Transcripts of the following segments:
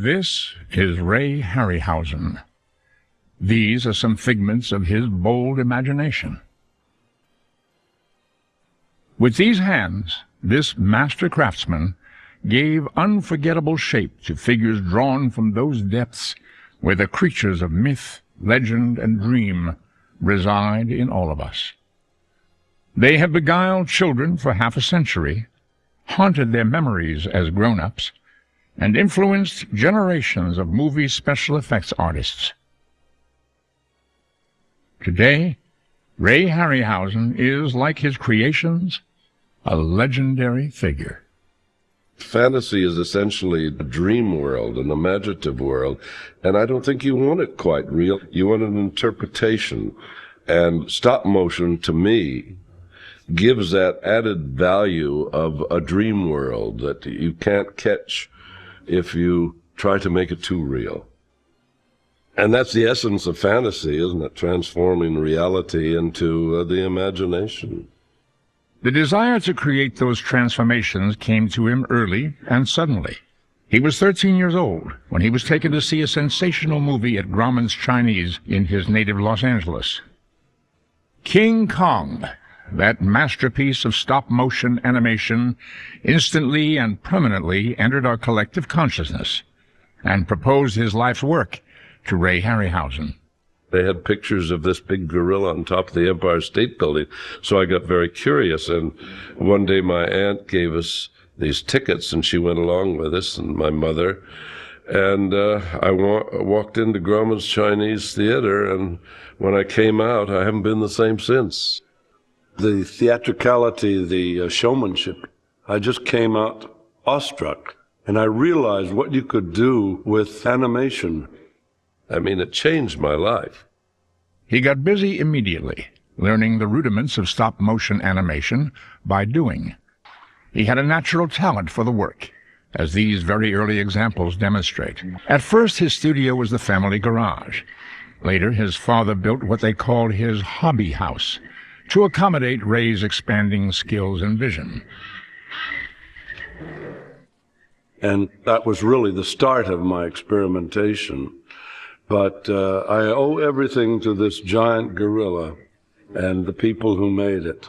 This is Ray Harryhausen. These are some figments of his bold imagination. With these hands, this master craftsman gave unforgettable shape to figures drawn from those depths where the creatures of myth, legend, and dream reside in all of us. They have beguiled children for half a century, haunted their memories as grown-ups, and influenced generations of movie special effects artists. Today, Ray Harryhausen is, like his creations, a legendary figure. Fantasy is essentially a dream world, an imaginative world, and I don't think you want it quite real. You want an interpretation, and stop motion, to me, gives that added value of a dream world that you can't catch if you try to make it too real. And that's the essence of fantasy, isn't it? Transforming reality into the imagination. The desire to create those transformations came to him early and suddenly. He was 13 years old when he was taken to see a sensational movie at Grauman's Chinese in his native Los Angeles. King Kong, that masterpiece of stop-motion animation, instantly and permanently entered our collective consciousness and proposed his life's work to Ray Harryhausen. They had pictures of this big gorilla on top of the Empire State Building, so I got very curious, and one day my aunt gave us these tickets, and she went along with us, and my mother, and I walked into Grauman's Chinese Theater, and when I came out, I haven't been the same since. The theatricality, the showmanship, I just came out awestruck, and I realized what you could do with animation. I mean, it changed my life. He got busy immediately, learning the rudiments of stop-motion animation by doing. He had a natural talent for the work, as these very early examples demonstrate. At first, his studio was the family garage. Later, his father built what they called his hobby house, to accommodate Ray's expanding skills and vision. And that was really the start of my experimentation. But I owe everything to this giant gorilla and the people who made it.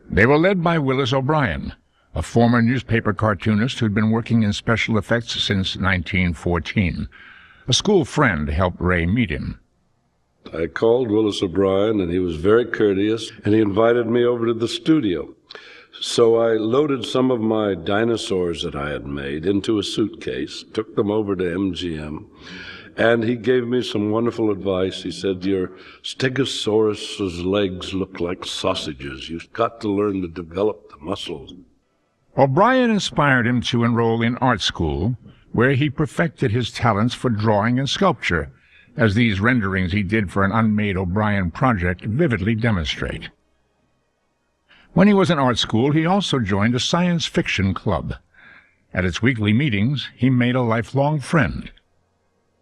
They were led by Willis O'Brien, a former newspaper cartoonist who'd been working in special effects since 1914. A school friend helped Ray meet him. I called Willis O'Brien, and he was very courteous, and he invited me over to the studio. So I loaded some of my dinosaurs that I had made into a suitcase, took them over to MGM, and he gave me some wonderful advice. He said, your Stegosaurus's legs look like sausages. You've got to learn to develop the muscles. O'Brien inspired him to enroll in art school, where he perfected his talents for drawing and sculpture, as these renderings he did for an unmade O'Brien project vividly demonstrate. When he was in art school, he also joined a science fiction club. At its weekly meetings, he made a lifelong friend.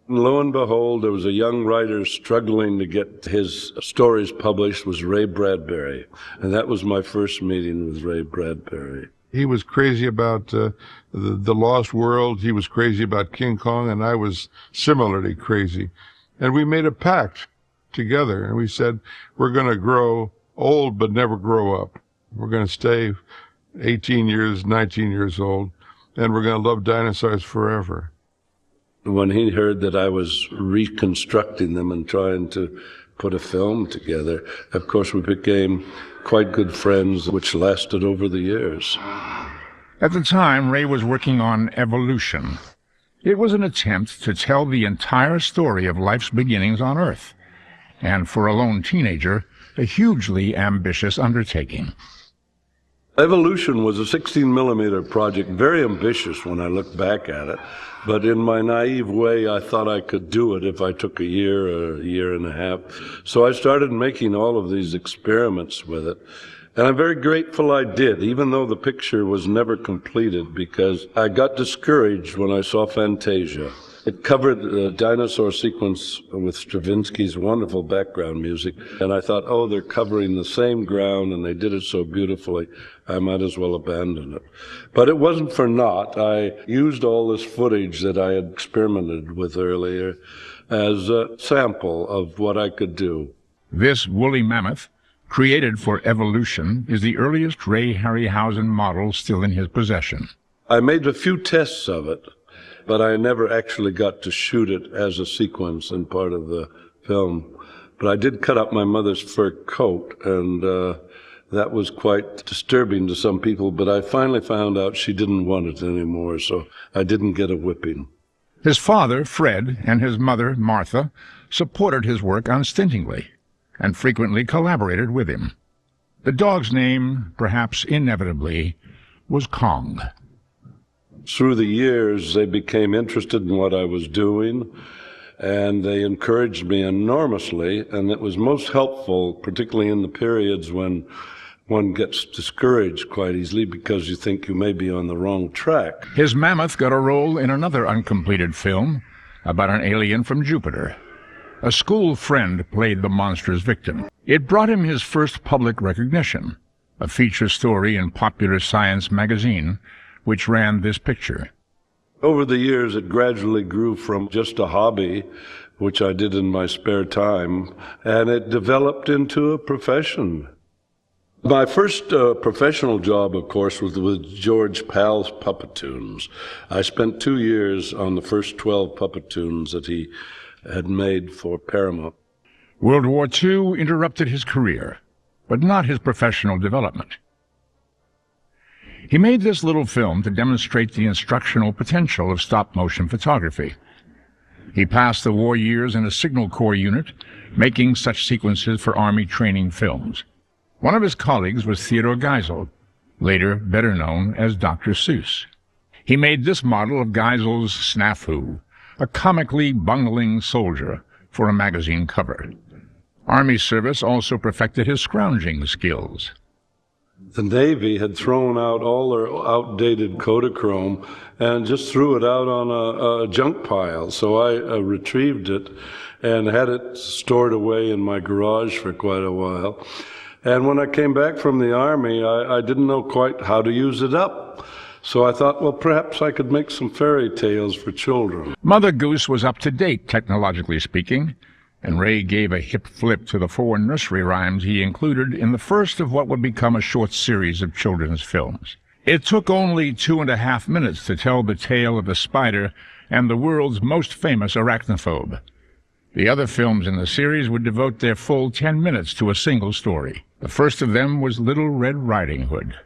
And lo and behold, there was a young writer struggling to get his stories published, was Ray Bradbury. And that was my first meeting with Ray Bradbury. He was crazy about the Lost World. He was crazy about King Kong, and I was similarly crazy. And we made a pact together, and we said, we're going to grow old but never grow up. We're going to stay 18 years, 19 years old, and we're going to love dinosaurs forever. When he heard that I was reconstructing them and trying to put a film together, of course we became quite good friends, which lasted over the years. At the time, Ray was working on Evolution. It was an attempt to tell the entire story of life's beginnings on Earth, and for a lone teenager, a hugely ambitious undertaking. Evolution was a 16-millimeter project, very ambitious when I look back at it, but in my naive way, I thought I could do it if I took a year or a year and a half. So I started making all of these experiments with it, and I'm very grateful I did, even though the picture was never completed, because I got discouraged when I saw Fantasia. It covered the dinosaur sequence with Stravinsky's wonderful background music, and I thought, oh, they're covering the same ground, and they did it so beautifully, I might as well abandon it. But it wasn't for naught. I used all this footage that I had experimented with earlier as a sample of what I could do. This woolly mammoth, created for evolution, is the earliest Ray Harryhausen model still in his possession. I made a few tests of it, but I never actually got to shoot it as a sequence and part of the film. But I did cut up my mother's fur coat, and that was quite disturbing to some people, but I finally found out she didn't want it anymore, so I didn't get a whipping. His father, Fred, and his mother, Martha, supported his work unstintingly and frequently collaborated with him. The dog's name, perhaps inevitably, was Kong. Through the years, they became interested in what I was doing, and they encouraged me enormously, and it was most helpful, particularly in the periods when one gets discouraged quite easily because you think you may be on the wrong track. His mammoth got a role in another uncompleted film about an alien from Jupiter. A school friend played the monster's victim. It brought him his first public recognition, a feature story in Popular Science magazine, which ran this picture. Over the years, it gradually grew from just a hobby, which I did in my spare time, and it developed into a profession. My first professional job, of course, was with George Pal's Puppetoons. I spent 2 years on the first 12 Puppetoons that he had made for Paramount. World War II interrupted his career, but not his professional development. He made this little film to demonstrate the instructional potential of stop-motion photography. He passed the war years in a Signal Corps unit, making such sequences for Army training films. One of his colleagues was Theodore Geisel, later better known as Dr. Seuss. He made this model of Geisel's snafu, a comically bungling soldier, for a magazine cover. Army service also perfected his scrounging skills. The Navy had thrown out all their outdated Kodachrome and just threw it out on a junk pile. So I retrieved it and had it stored away in my garage for quite a while. And when I came back from the Army, I didn't know quite how to use it up. So I thought, well, perhaps I could make some fairy tales for children. Mother Goose was up to date, technologically speaking, and Ray gave a hip flip to the 4 nursery rhymes he included in the first of what would become a short series of children's films. It took only 2.5 minutes to tell the tale of a spider and the world's most famous arachnophobe. The other films in the series would devote their full 10 minutes to a single story. The first of them was Little Red Riding Hood.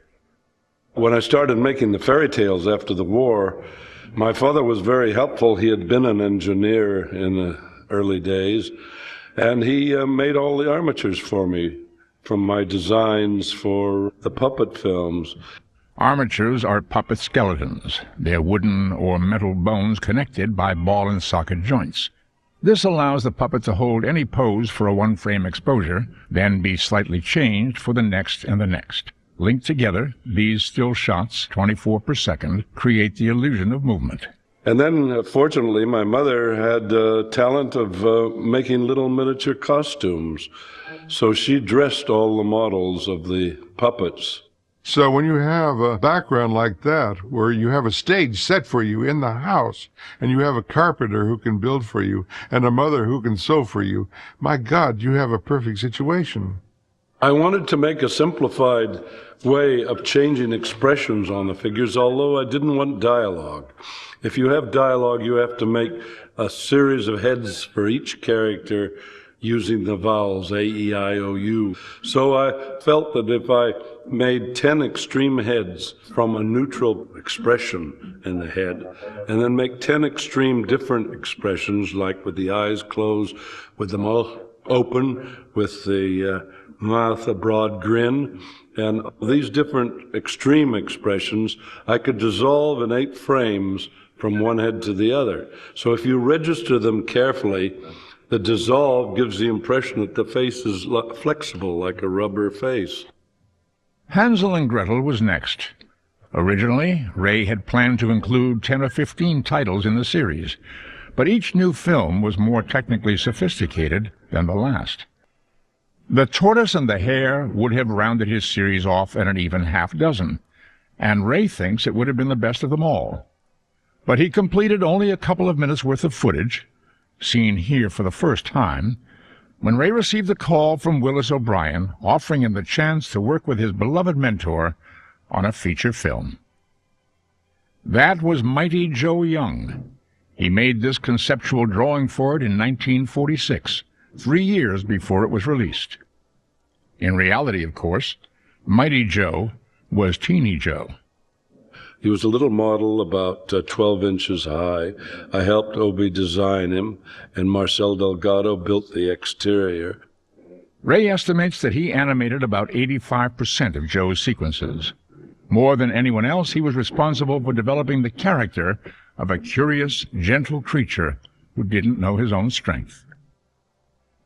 When I started making the fairy tales after the war, my father was very helpful. He had been an engineer in the early days, and he made all the armatures for me from my designs for the puppet films. Armatures are puppet skeletons. They're wooden or metal bones connected by ball and socket joints. This allows the puppet to hold any pose for a one-frame exposure, then be slightly changed for the next and the next. Linked together, these still shots, 24 per second, create the illusion of movement. And then, fortunately, my mother had talent of making little miniature costumes. So she dressed all the models of the puppets. So when you have a background like that, where you have a stage set for you in the house, and you have a carpenter who can build for you, and a mother who can sew for you, my God, you have a perfect situation. I wanted to make a simplified way of changing expressions on the figures, although I didn't want dialogue. If you have dialogue, you have to make a series of heads for each character using the vowels A, E, I, O, U. So I felt that if I made 10 extreme heads from a neutral expression in the head, and then make 10 extreme different expressions, like with the eyes closed, with the mouth open, with the mouth a broad grin, and these different extreme expressions, I could dissolve in 8 frames from one head to the other. So if you register them carefully, the dissolve gives the impression that the face is flexible, like a rubber face. Hansel and Gretel was next. Originally, Ray had planned to include 10 or 15 titles in the series, but each new film was more technically sophisticated than the last. The Tortoise and the Hare would have rounded his series off at an even half-dozen, and Ray thinks it would have been the best of them all. But he completed only a couple of minutes' worth of footage, seen here for the first time, when Ray received a call from Willis O'Brien offering him the chance to work with his beloved mentor on a feature film. That was Mighty Joe Young. He made this conceptual drawing for it in 1946, 3 years before it was released. In reality, of course, Mighty Joe was Teeny Joe. He was a little model about 12 inches high. I helped Obi design him, and Marcel Delgado built the exterior. Ray estimates that he animated about 85% of Joe's sequences. More than anyone else, he was responsible for developing the character of a curious, gentle creature who didn't know his own strength.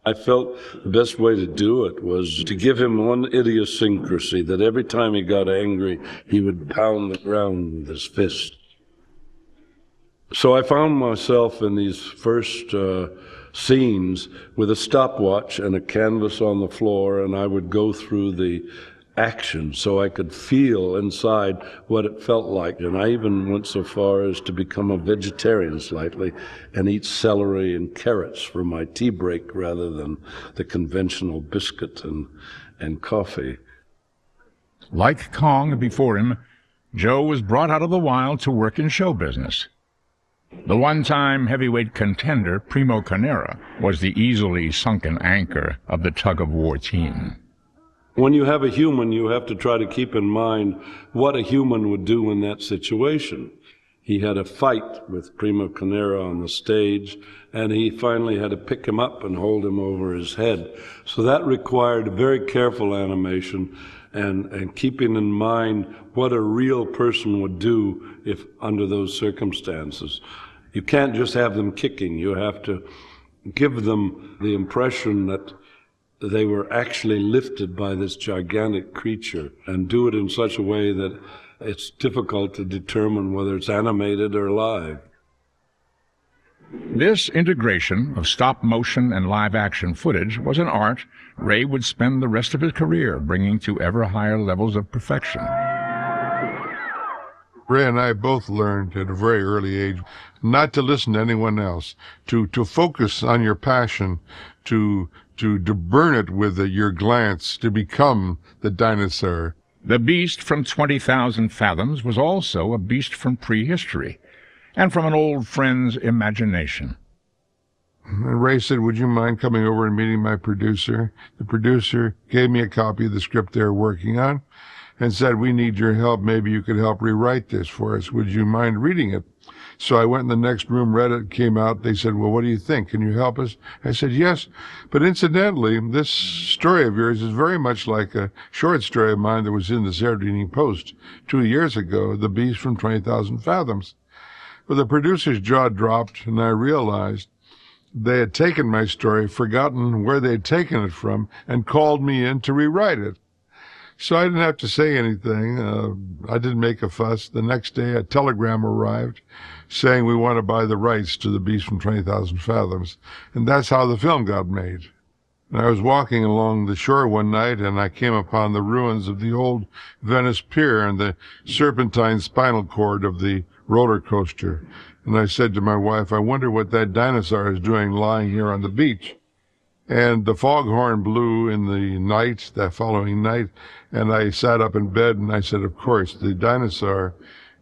I felt the best way to do it was to give him one idiosyncrasy, that every time he got angry, he would pound the ground with his fist. So I found myself in these first scenes with a stopwatch and a canvas on the floor, and I would go through the action so I could feel inside what it felt like. And I even went so far as to become a vegetarian slightly and eat celery and carrots for my tea break rather than the conventional biscuit and coffee. Like Kong before him, Joe was brought out of the wild to work in show business. The one-time heavyweight contender, Primo Carnera, was the easily sunken anchor of the tug-of-war team. When you have a human, you have to try to keep in mind what a human would do in that situation. He had a fight with Primo Carnera on the stage, and he finally had to pick him up and hold him over his head. So that required very careful animation and keeping in mind what a real person would do if under those circumstances. You can't just have them kicking. You have to give them the impression that they were actually lifted by this gigantic creature, and do it in such a way that it's difficult to determine whether it's animated or live. This integration of stop-motion and live-action footage was an art Ray would spend the rest of his career bringing to ever higher levels of perfection. Ray and I both learned at a very early age not to listen to anyone else, to focus on your passion, to burn it with your glance, to become the dinosaur. The beast from 20,000 Fathoms was also a beast from prehistory, and from an old friend's imagination. And Ray said, "Would you mind coming over and meeting my producer?" The producer gave me a copy of the script they were working on and said, "We need your help. Maybe you could help rewrite this for us. Would you mind reading it?" So I went in the next room, read it, came out. They said, "Well, what do you think? Can you help us?" I said, "Yes. But incidentally, this story of yours is very much like a short story of mine that was in the Saturday Evening Post 2 years ago, The Beast from 20,000 Fathoms." Well, the producer's jaw dropped, and I realized they had taken my story, forgotten where they had taken it from, and called me in to rewrite it. So I didn't have to say anything. I didn't make a fuss. The next day, a telegram arrived saying we want to buy the rights to The Beast from 20,000 Fathoms. And that's how the film got made. And I was walking along the shore one night, and I came upon the ruins of the old Venice Pier and the serpentine spinal cord of the roller coaster. And I said to my wife, "I wonder what that dinosaur is doing lying here on the beach." And the foghorn blew in the night, that following night, and I sat up in bed and I said, of course, the dinosaur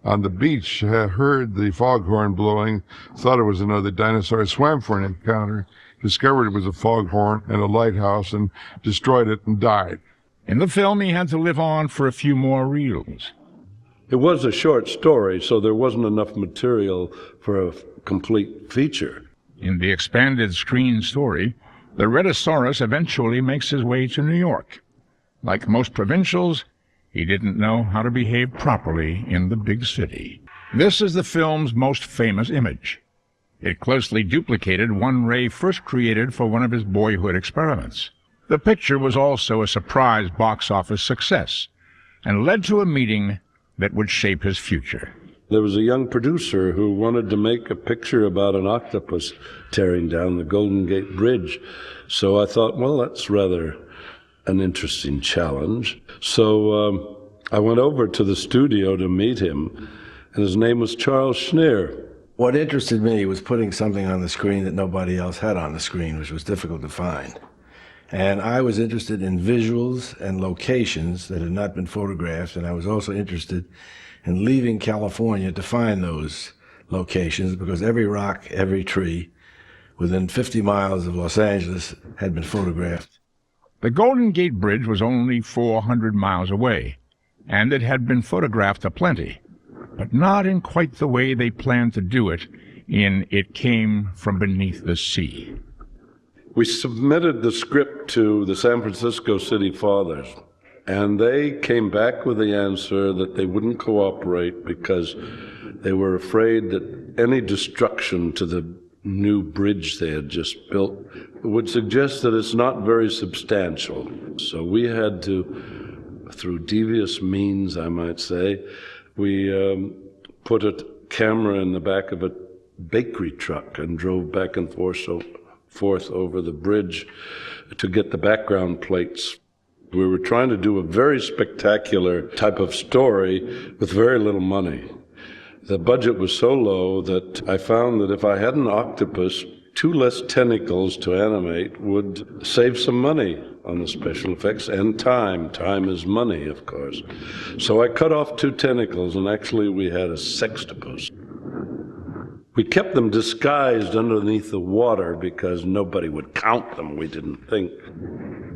on the beach heard the foghorn blowing, thought it was another dinosaur, swam for an encounter, discovered it was a foghorn and a lighthouse, and destroyed it and died. In the film, he had to live on for a few more reels. It was a short story, so there wasn't enough material for a complete feature. In the expanded screen story, the Rhedosaurus eventually makes his way to New York. Like most provincials, he didn't know how to behave properly in the big city. This is the film's most famous image. It closely duplicated one Ray first created for one of his boyhood experiments. The picture was also a surprise box office success and led to a meeting that would shape his future. There was a young producer who wanted to make a picture about an octopus tearing down the Golden Gate Bridge. So I thought, well, that's rather an interesting challenge. So I went over to the studio to meet him, and his name was Charles Schneer. What interested me was putting something on the screen that nobody else had on the screen, which was difficult to find. And I was interested in visuals and locations that had not been photographed, and I was also interested in leaving California to find those locations, because every rock, every tree within 50 miles of Los Angeles had been photographed. The Golden Gate Bridge was only 400 miles away, and it had been photographed aplenty, but not in quite the way they planned to do it in It Came From Beneath the Sea. We submitted the script to the San Francisco City Fathers, and they came back with the answer that they wouldn't cooperate because they were afraid that any destruction to the new bridge they had just built would suggest that it's not very substantial. So we had to, through devious means, I might say, we put a camera in the back of a bakery truck and drove back and forth over the bridge to get the background plates. We were trying to do a very spectacular type of story with very little money. The budget was so low that I found that if I had an octopus, 2 less tentacles to animate would save some money on the special effects and time. Time is money, of course. So I cut off 2 tentacles, and actually we had a sextopus. We kept them disguised underneath the water because nobody would count them, we didn't think.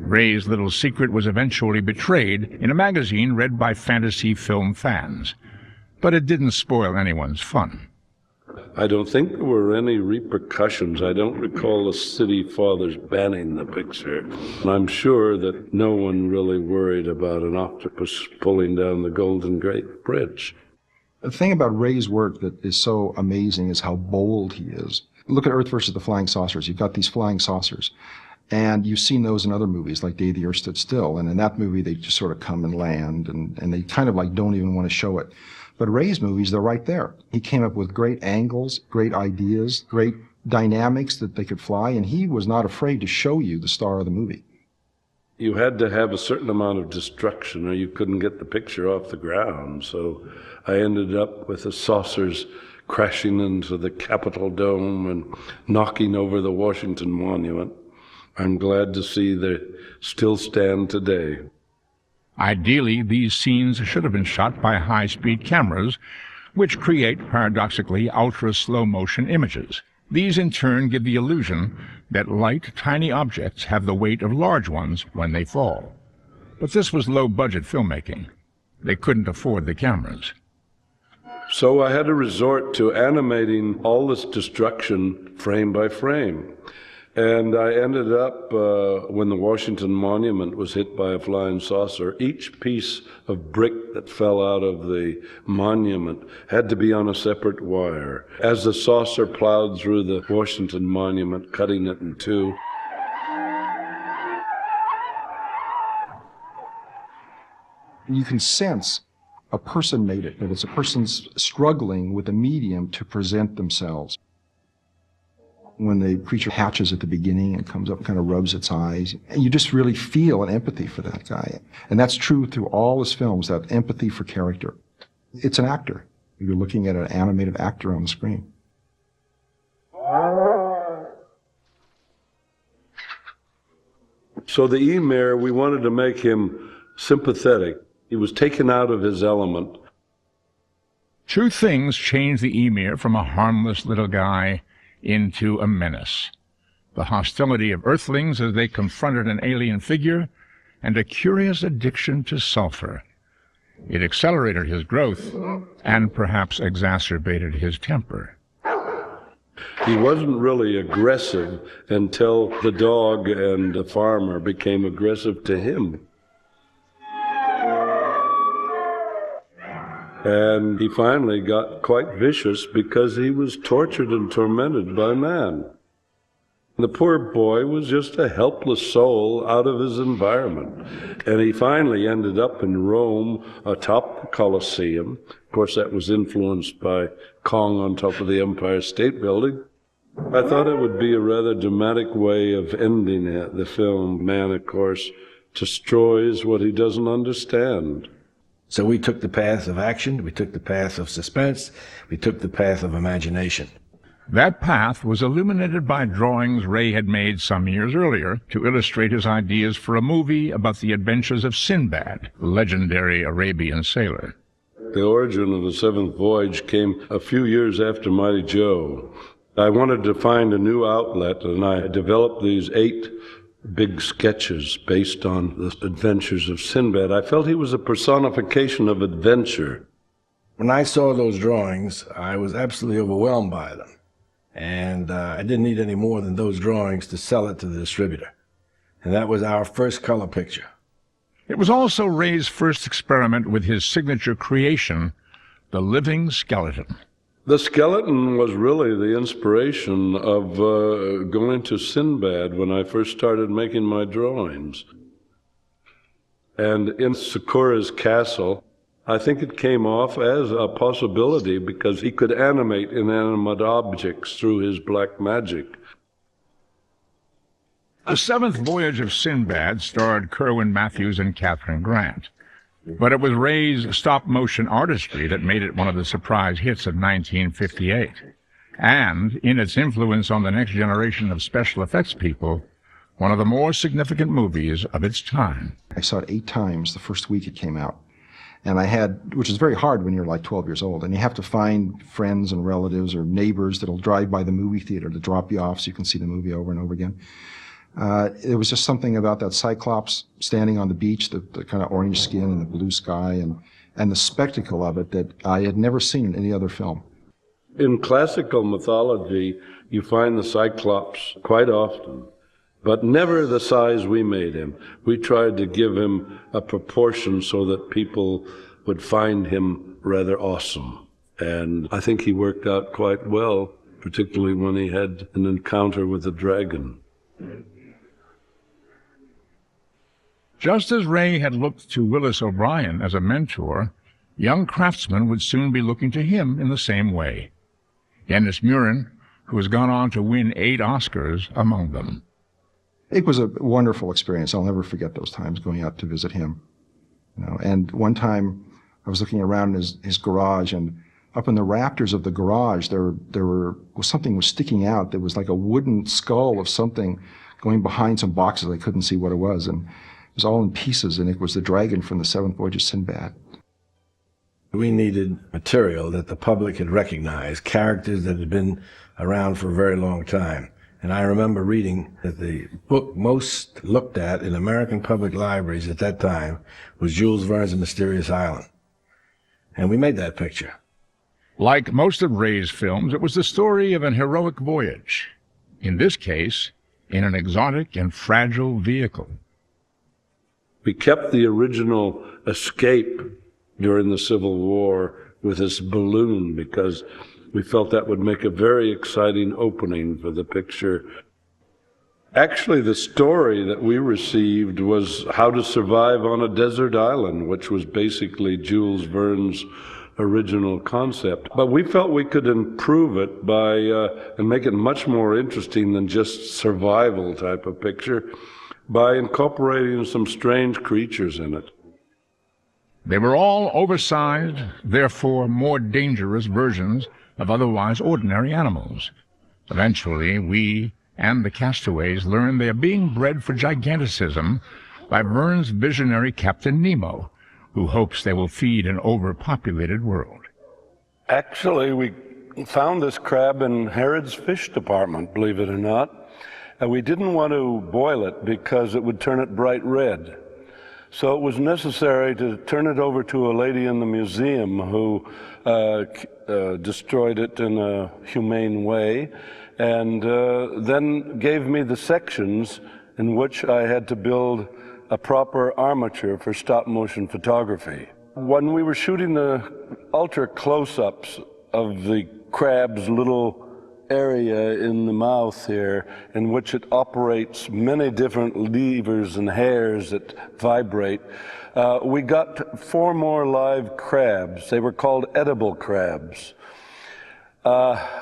Ray's little secret was eventually betrayed in a magazine read by fantasy film fans, but it didn't spoil anyone's fun. I don't think there were any repercussions. I don't recall the city fathers banning the picture. And I'm sure that no one really worried about an octopus pulling down the Golden Gate Bridge. The thing about Ray's work that is so amazing is how bold he is. Look at Earth versus the Flying Saucers. You've got these flying saucers. And you've seen those in other movies, like Day the Earth Stood Still. And in that movie, they just sort of come and land, and they kind of like don't even want to show it. But Ray's movies, they're right there. He came up with great angles, great ideas, great dynamics that they could fly, and he was not afraid to show you the star of the movie. You had to have a certain amount of destruction or you couldn't get the picture off the ground. So I ended up with the saucers crashing into the Capitol Dome and knocking over the Washington Monument. I'm glad to see they still stand today. Ideally, these scenes should have been shot by high-speed cameras, which create, paradoxically, ultra-slow-motion images. These, in turn, give the illusion that light, tiny objects have the weight of large ones when they fall. But this was low-budget filmmaking. They couldn't afford the cameras. So I had to resort to animating all this destruction frame by frame. And I ended up, when the Washington Monument was hit by a flying saucer, each piece of brick that fell out of the monument had to be on a separate wire. As the saucer plowed through the Washington Monument, cutting it in two, you can sense a person made it, that it's a person's struggling with a medium to present themselves. When the creature hatches at the beginning and comes up and kind of rubs its eyes, and you just really feel an empathy for that guy. And that's true through all his films, that empathy for character. It's an actor. You're looking at an animated actor on the screen. So the Emir, we wanted to make him sympathetic. He was taken out of his element. Two things changed the Emir from a harmless little guy into a menace: the hostility of Earthlings as they confronted an alien figure, and a curious addiction to sulfur. It accelerated his growth and perhaps exacerbated his temper. He wasn't really aggressive until the dog and the farmer became aggressive to him. And he finally got quite vicious because he was tortured and tormented by man. The poor boy was just a helpless soul out of his environment. And he finally ended up in Rome atop the Colosseum. Of course, that was influenced by Kong on top of the Empire State Building. I thought it would be a rather dramatic way of ending it. The film. Man, of course, destroys what he doesn't understand. So we took the path of action, we took the path of suspense, we took the path of imagination. That path was illuminated by drawings Ray had made some years earlier to illustrate his ideas for a movie about the adventures of Sinbad, the legendary Arabian sailor. The origin of the seventh voyage came a few years after Mighty Joe. I wanted to find a new outlet, and I developed these 8 big sketches based on the adventures of Sinbad. I felt he was a personification of adventure. When I saw those drawings, I was absolutely overwhelmed by them. And I didn't need any more than those drawings to sell it to the distributor. And that was our first color picture. It was also Ray's first experiment with his signature creation, the living skeleton. The skeleton was really the inspiration of going to Sinbad when I first started making my drawings. And in Sakura's castle, I think it came off as a possibility because he could animate inanimate objects through his black magic. The Seventh Voyage of Sinbad starred Kerwin Matthews and Catherine Grant. But it was Ray's stop-motion artistry that made it one of the surprise hits of 1958. And, in its influence on the next generation of special effects people, one of the more significant movies of its time. I saw it 8 times the first week it came out. And I had, which is very hard when you're like 12 years old, and you have to find friends and relatives or neighbors that'll drive by the movie theater to drop you off so you can see the movie over and over again. It was just something about that Cyclops standing on the beach, the kind of orange skin and the blue sky, and the spectacle of it that I had never seen in any other film. In classical mythology, you find the Cyclops quite often, but never the size we made him. We tried to give him a proportion so that people would find him rather awesome. And I think he worked out quite well, particularly when he had an encounter with the dragon. Just as Ray had looked to Willis O'Brien as a mentor, young craftsmen would soon be looking to him in the same way. Dennis Muren, who has gone on to win 8 Oscars, among them. It was a wonderful experience. I'll never forget those times going out to visit him. And one time I was looking around in his garage, and up in the rafters of the garage something was sticking out. There was like a wooden skull of something going behind some boxes. I couldn't see what it was, and it was all in pieces, and it was the dragon from the Seventh Voyage of Sinbad. We needed material that the public had recognized, characters that had been around for a very long time. And I remember reading that the book most looked at in American public libraries at that time was Jules Verne's Mysterious Island. And we made that picture. Like most of Ray's films, it was the story of an heroic voyage. In this case, in an exotic and fragile vehicle. We kept the original escape during the Civil War with this balloon because we felt that would make a very exciting opening for the picture. Actually, the story that we received was How to Survive on a Desert Island, which was basically Jules Verne's original concept. But we felt we could improve it by and make it much more interesting than just survival type of picture by incorporating some strange creatures in it. They were all oversized, therefore more dangerous versions of otherwise ordinary animals. Eventually, we and the castaways learned they are being bred for giganticism by Verne's visionary Captain Nemo, who hopes they will feed an overpopulated world. Actually, we found this crab in Harrod's fish department, believe it or not. And we didn't want to boil it because it would turn it bright red. So it was necessary to turn it over to a lady in the museum who destroyed it in a humane way, and then gave me the sections in which I had to build a proper armature for stop-motion photography. When we were shooting the ultra close-ups of the crab's little area in the mouth here in which it operates many different levers and hairs that vibrate. We got 4 more live crabs. They were called edible crabs.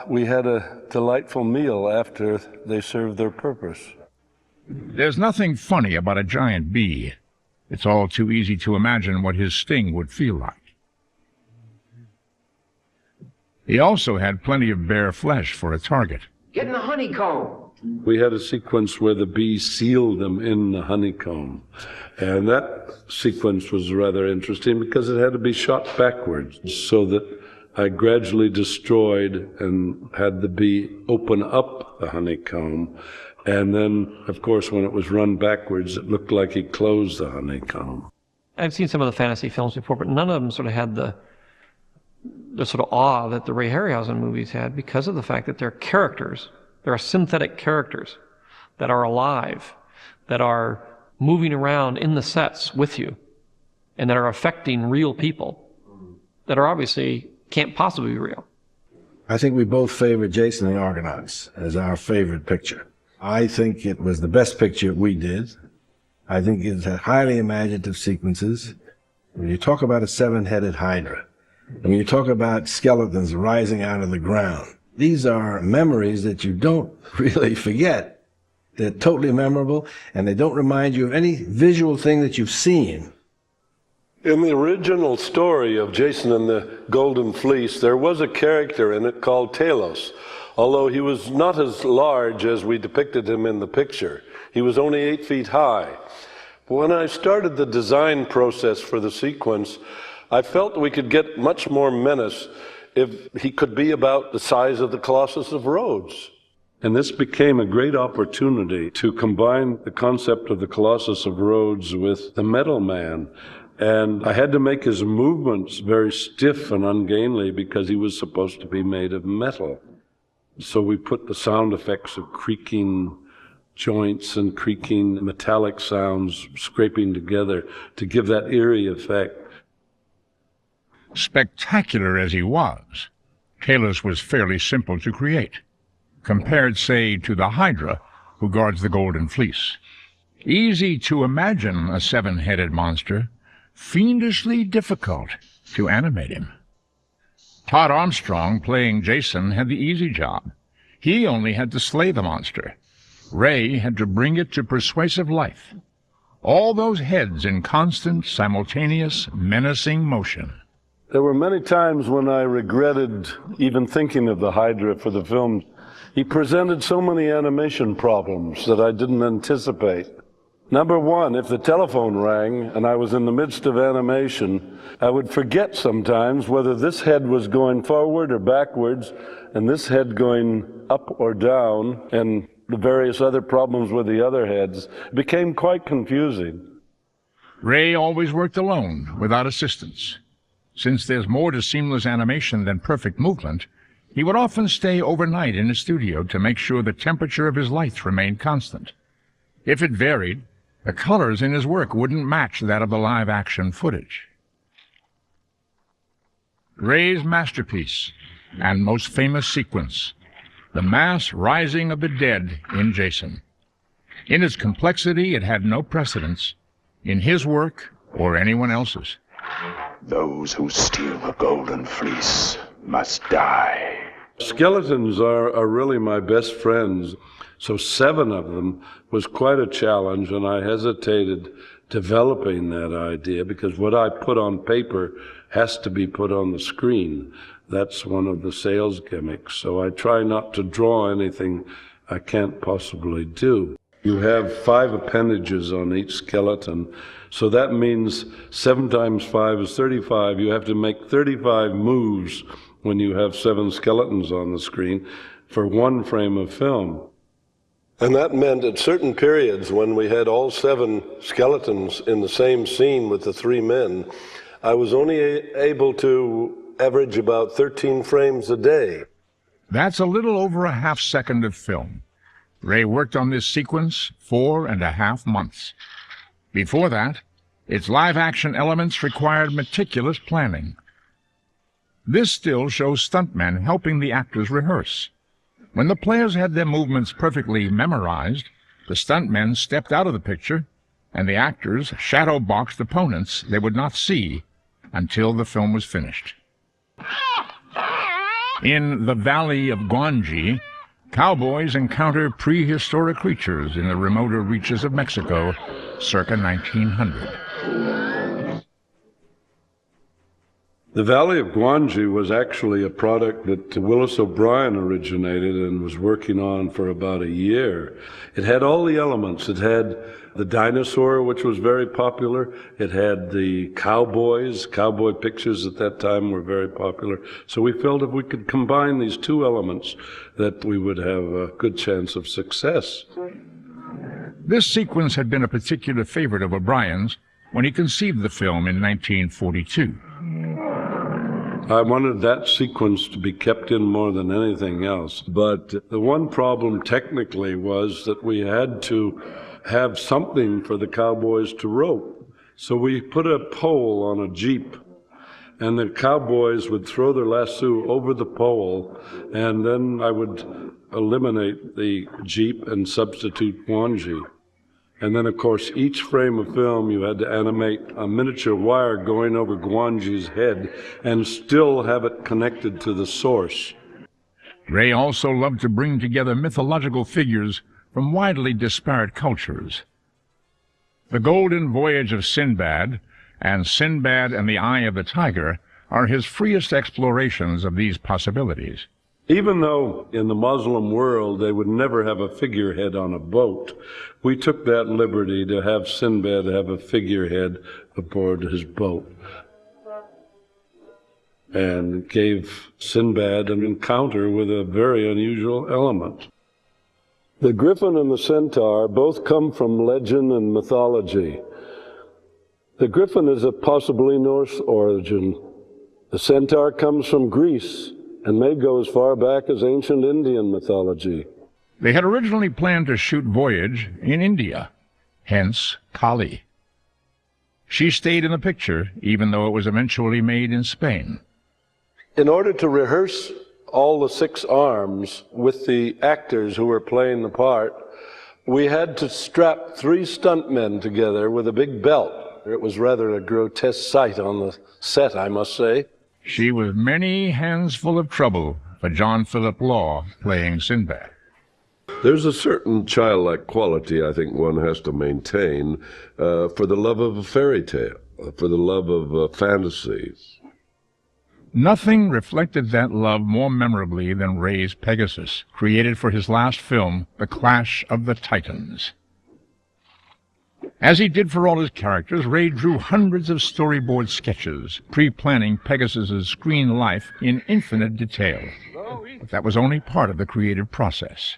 We had a delightful meal after they served their purpose. There's nothing funny about a giant bee. It's all too easy to imagine what his sting would feel like. He also had plenty of bare flesh for a target. Get in the honeycomb. We had a sequence where the bee sealed them in the honeycomb. And that sequence was rather interesting because it had to be shot backwards so that I gradually destroyed and had the bee open up the honeycomb. And then, of course, when it was run backwards, it looked like he closed the honeycomb. I've seen some of the fantasy films before, but none of them sort of had the sort of awe that the Ray Harryhausen movies had because of the fact that they're characters. There are synthetic characters that are alive, that are moving around in the sets with you, and that are affecting real people that are obviously can't possibly be real. I think we both favor Jason and the Argonauts as our favorite picture. I think it was the best picture we did. I think it had highly imaginative sequences. When you talk about a 7-headed hydra, and when you talk about skeletons rising out of the ground, these are memories that you don't really forget. They're totally memorable, and they don't remind you of any visual thing that you've seen. In the original story of Jason and the Golden Fleece, there was a character in it called Talos, although he was not as large as we depicted him in the picture. He was only 8 feet high. But when I started the design process for the sequence, I felt we could get much more menace if he could be about the size of the Colossus of Rhodes. And this became a great opportunity to combine the concept of the Colossus of Rhodes with the Metal Man. And I had to make his movements very stiff and ungainly because he was supposed to be made of metal. So we put the sound effects of creaking joints and creaking metallic sounds scraping together to give that eerie effect. Spectacular as he was, Talos was fairly simple to create, compared, say, to the Hydra who guards the Golden Fleece. Easy to imagine a 7-headed monster, fiendishly difficult to animate him. Todd Armstrong, playing Jason, had the easy job. He only had to slay the monster. Ray had to bring it to persuasive life. All those heads in constant, simultaneous, menacing motion. There were many times when I regretted even thinking of the Hydra for the film. He presented so many animation problems that I didn't anticipate. Number one, if the telephone rang and I was in the midst of animation, I would forget sometimes whether this head was going forward or backwards, and this head going up or down, and the various other problems with the other heads. It became quite confusing. Ray always worked alone, without assistance. Since there's more to seamless animation than perfect movement, he would often stay overnight in his studio to make sure the temperature of his lights remained constant. If it varied, the colors in his work wouldn't match that of the live-action footage. Ray's masterpiece and most famous sequence, the mass rising of the dead in Jason. In its complexity, it had no precedence in his work or anyone else's. Those who steal the Golden Fleece must die. Skeletons are really my best friends. So 7 of them was quite a challenge, and I hesitated developing that idea because what I put on paper has to be put on the screen. That's one of the sales gimmicks. So I try not to draw anything I can't possibly do. You have 5 appendages on each skeleton. So that means 7 times 5 is 35. You have to make 35 moves when you have 7 skeletons on the screen for 1 frame of film. And that meant at certain periods when we had all 7 skeletons in the same scene with the 3 men, I was only able to average about 13 frames a day. That's a little over a half-second of film. Ray worked on this sequence 4.5 months. Before that, its live-action elements required meticulous planning. This still shows stuntmen helping the actors rehearse. When the players had their movements perfectly memorized, the stuntmen stepped out of the picture, and the actors shadow-boxed opponents they would not see until the film was finished. In the Valley of Guanji, cowboys encounter prehistoric creatures in the remoter reaches of Mexico, circa 1900. The Valley of Guanji was actually a product that Willis O'Brien originated and was working on for about a year. It had all the elements. It had the dinosaur, which was very popular. It had the cowboys. Cowboy pictures at that time were very popular. So we felt if we could combine these two elements, that we would have a good chance of success. This sequence had been a particular favorite of O'Brien's when he conceived the film in 1942. I wanted that sequence to be kept in more than anything else. But the one problem technically was that we had to have something for the cowboys to rope. So we put a pole on a Jeep, and the cowboys would throw their lasso over the pole, and then I would eliminate the Jeep and substitute Guanji. And then, of course, each frame of film, you had to animate a miniature wire going over Guanji's head and still have it connected to the source. Ray also loved to bring together mythological figures from widely disparate cultures. The Golden Voyage of Sinbad and Sinbad and the Eye of the Tiger are his freest explorations of these possibilities. Even though in the Muslim world they would never have a figurehead on a boat, we took that liberty to have Sinbad have a figurehead aboard his boat and gave Sinbad an encounter with a very unusual element. The griffin and the centaur both come from legend and mythology. The griffin is of possibly Norse origin. The centaur comes from Greece and may go as far back as ancient Indian mythology. They had originally planned to shoot Voyage in India, hence Kali. She stayed in the picture, even though it was eventually made in Spain. In order to rehearse all the 6 arms with the actors who were playing the part, we had to strap 3 stuntmen together with a big belt. It was rather a grotesque sight on the set, I must say. She was many hands full of trouble for John Philip Law playing Sinbad. There's a certain childlike quality I think one has to maintain for the love of a fairy tale, for the love of fantasy. Nothing reflected that love more memorably than Ray's Pegasus, created for his last film, The Clash of the Titans. As he did for all his characters, Ray drew hundreds of storyboard sketches, pre-planning Pegasus's screen life in infinite detail. But that was only part of the creative process.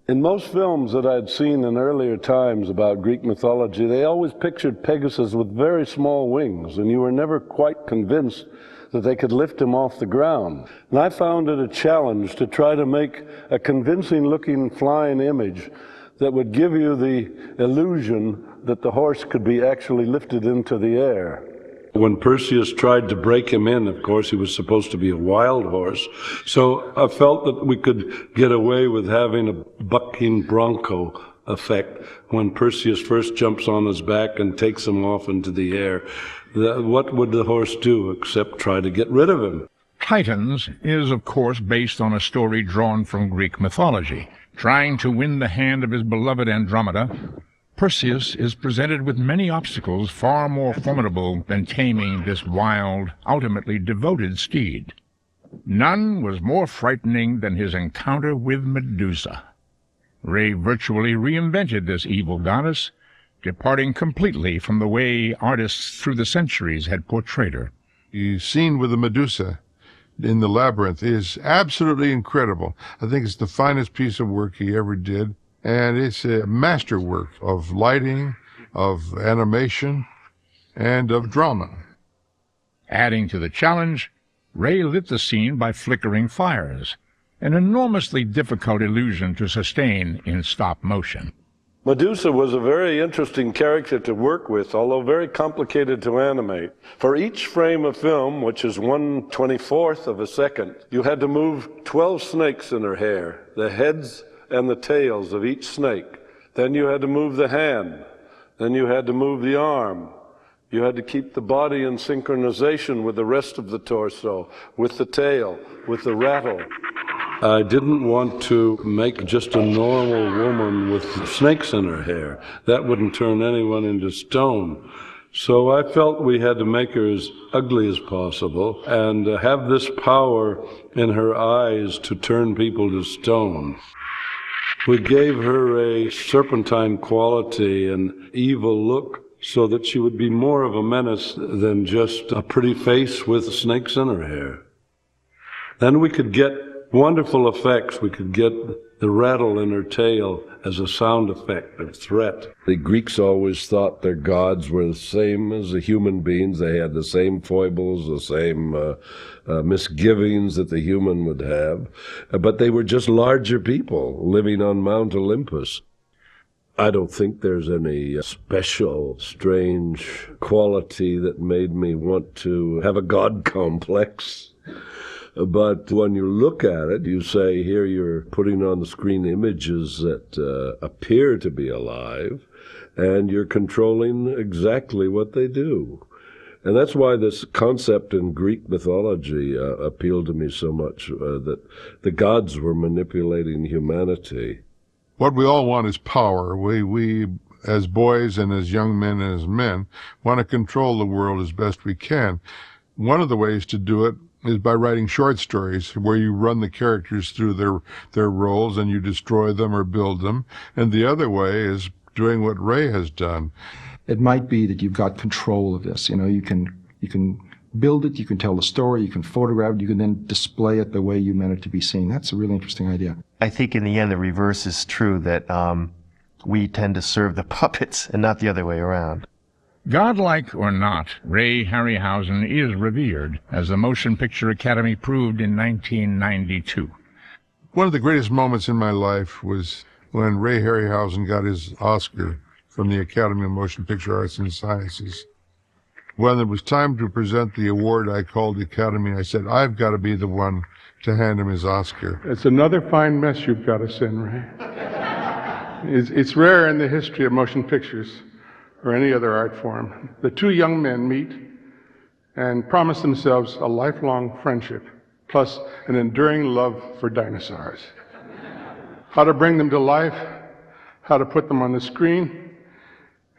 In most films that I'd seen in earlier times about Greek mythology, they always pictured Pegasus with very small wings, and you were never quite convinced that they could lift him off the ground. And I found it a challenge to try to make a convincing-looking flying image that would give you the illusion that the horse could be actually lifted into the air. When Perseus tried to break him in, of course, he was supposed to be a wild horse. So I felt that we could get away with having a bucking bronco effect when Perseus first jumps on his back and takes him off into the air. What would the horse do except try to get rid of him? Titans is, of course, based on a story drawn from Greek mythology. Trying to win the hand of his beloved Andromeda, Perseus is presented with many obstacles far more formidable than taming this wild, ultimately devoted steed. None was more frightening than his encounter with Medusa. Ray virtually reinvented this evil goddess, departing completely from the way artists through the centuries had portrayed her. The scene with the Medusa in the labyrinth is absolutely incredible. I think it's the finest piece of work he ever did, and it's a masterwork of lighting, of animation, and of drama. Adding to the challenge, Ray lit the scene by flickering fires, an enormously difficult illusion to sustain in stop motion. Medusa was a very interesting character to work with, although very complicated to animate. For each frame of film, which is 1/24th of a second, you had to move 12 snakes in her hair, the heads and the tails of each snake. Then you had to move the hand. Then you had to move the arm. You had to keep the body in synchronization with the rest of the torso, with the tail, with the rattle. I didn't want to make just a normal woman with snakes in her hair. That wouldn't turn anyone into stone. So I felt we had to make her as ugly as possible and have this power in her eyes to turn people to stone. We gave her a serpentine quality, an evil look, so that she would be more of a menace than just a pretty face with snakes in her hair. Then we could get wonderful effects. We could get the rattle in her tail as a sound effect of threat. The Greeks always thought their gods were the same as the human beings. They had the same foibles, the same misgivings that the human would have. But they were just larger people living on Mount Olympus. I don't think there's any special, strange quality that made me want to have a god complex. But when you look at it, you say, here you're putting on the screen images that appear to be alive, and you're controlling exactly what they do. And that's why this concept in Greek mythology appealed to me so much, that the gods were manipulating humanity. What we all want is power. We as boys and as young men and as men, want to control the world as best we can. One of the ways to do it is by writing short stories where you run the characters through their roles and you destroy them or build them. And the other way is doing what Ray has done. It might be that you've got control of this. You know, you can build it, you can tell the story, you can photograph it, you can then display it the way you meant it to be seen. That's a really interesting idea. I think in the end the reverse is true, that we tend to serve the puppets and not the other way around. Godlike or not, Ray Harryhausen is revered, as the Motion Picture Academy proved in 1992. One of the greatest moments in my life was when Ray Harryhausen got his Oscar from the Academy of Motion Picture Arts and Sciences. When it was time to present the award, I called the Academy. I said, I've got to be the one to hand him his Oscar. It's another fine mess you've got us in, Ray. It's rare in the history of motion pictures or any other art form. The two young men meet and promise themselves a lifelong friendship, plus an enduring love for dinosaurs. How to bring them to life, how to put them on the screen.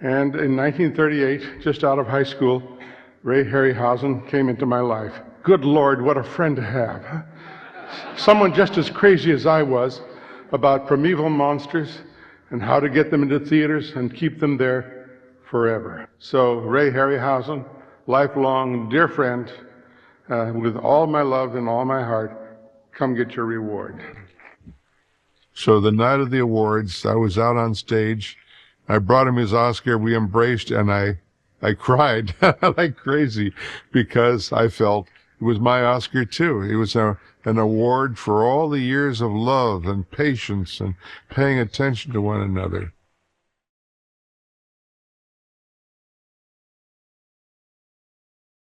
And in 1938, just out of high school, Ray Harryhausen came into my life. Good Lord, what a friend to have. Huh? Someone just as crazy as I was about primeval monsters and how to get them into theaters and keep them there forever. So Ray Harryhausen, lifelong dear friend, with all my love and all my heart, come get your reward. So the night of the awards, I was out on stage. I brought him his Oscar. We embraced, and I cried like crazy because I felt it was my Oscar too. It was an award for all the years of love and patience and paying attention to one another.